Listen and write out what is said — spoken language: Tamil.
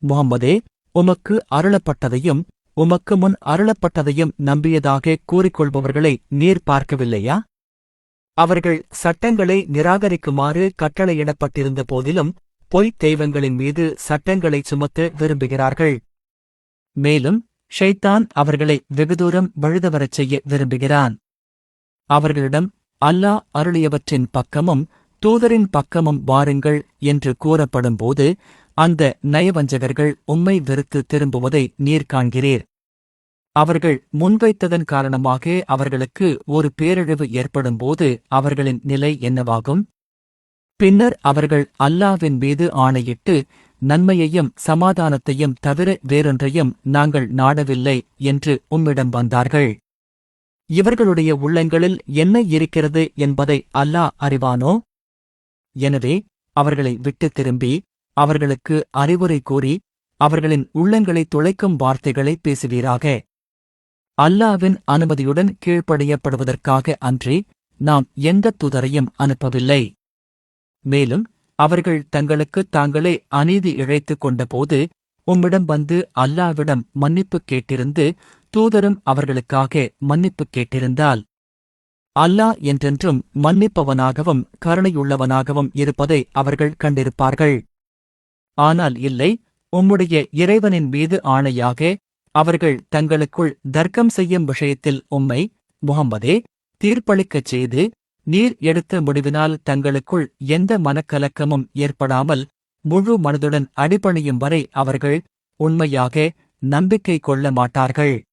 முஹம்மதே, உமக்கு அருளப்பட்டதையும் உமக்கு முன் அருளப்பட்டதையும் நம்பியதாக கூறிக்கொள்பவர்களை நீர் பார்க்கவில்லையா? அவர்கள் சட்டங்களை நிராகரிக்குமாறு கட்டளையிடப்பட்டிருந்த போதிலும் பொய்த் தெய்வங்களின் மீது சட்டங்களை சுமத்த விரும்புகிறார்கள். மேலும் ஷைத்தான் அவர்களை வெகுதூரம் வழுதவரச் செய்ய விரும்புகிறான். அவர்களிடம் அல்லாஹ் அருளியவற்றின் பக்கமும் தூதரின் பக்கமும் வாருங்கள் என்று கூறப்படும்போது அந்த நயவஞ்சகர்கள் உம்மை வெறுத்து திரும்புவதை நீர் காண்கிறீர். அவர்கள் முன்வைத்ததன் காரணமாக அவர்களுக்கு ஒரு பேரழிவு ஏற்படும்போது அவர்களின் நிலை என்னவாகும்? பின்னர் அவர்கள் அல்லாஹ்வின் மீது ஆணையிட்டு, நன்மையையும் சமாதானத்தையும் தவிர வேறொன்றையும் நாங்கள் நாடவில்லை என்று உம்மிடம் வந்தார்கள். இவர்களுடைய உள்ளங்களில் என்ன இருக்கிறது என்பதை அல்லாஹ் அறிவானோ? எனவே அவர்களை விட்டுத் திரும்பி அவர்களுக்கு அறிவுரை கூறி அவர்களின் உள்ளங்களை துளைக்கும் வார்த்தைகளை பேசுவீராக. அல்லாஹ்வின் அனுமதியுடன் கீழ்ப்படியப்படுவதற்காக அன்றி நாம் எந்தத் தூதரையும் அனுப்பவில்லை. மேலும் அவர்கள் தங்களுக்குத் தாங்களே அநீதி இழைத்துக் கொண்டபோது உம்மிடம் வந்து அல்லாஹ்விடம் மன்னிப்பு கேட்டிருந்து தூதரும் அவர்களுக்காக மன்னிப்பு கேட்டிருந்தால் அல்லாஹ் என்றென்றும் மன்னிப்பவனாகவும் கருணையுள்ளவனாகவும் இருப்பதை அவர்கள் கண்டிருப்பார்கள். ஆனால் இல்லை, உம்முடைய இறைவனின் மீது ஆணையாக அவர்கள் தங்களுக்குள் தர்க்கம் செய்யும் விஷயத்தில் உம்மை, முஹம்மதே, தீர்ப்பளிக்கச் செய்து நீர் எடுத்த முடிவினால் தங்களுக்குள் எந்த மனக்கலக்கமும் ஏற்படாமல் முழு மனதுடன் அடிபணியும் வரை அவர்கள் உண்மையாக நம்பிக்கை கொள்ள மாட்டார்கள்.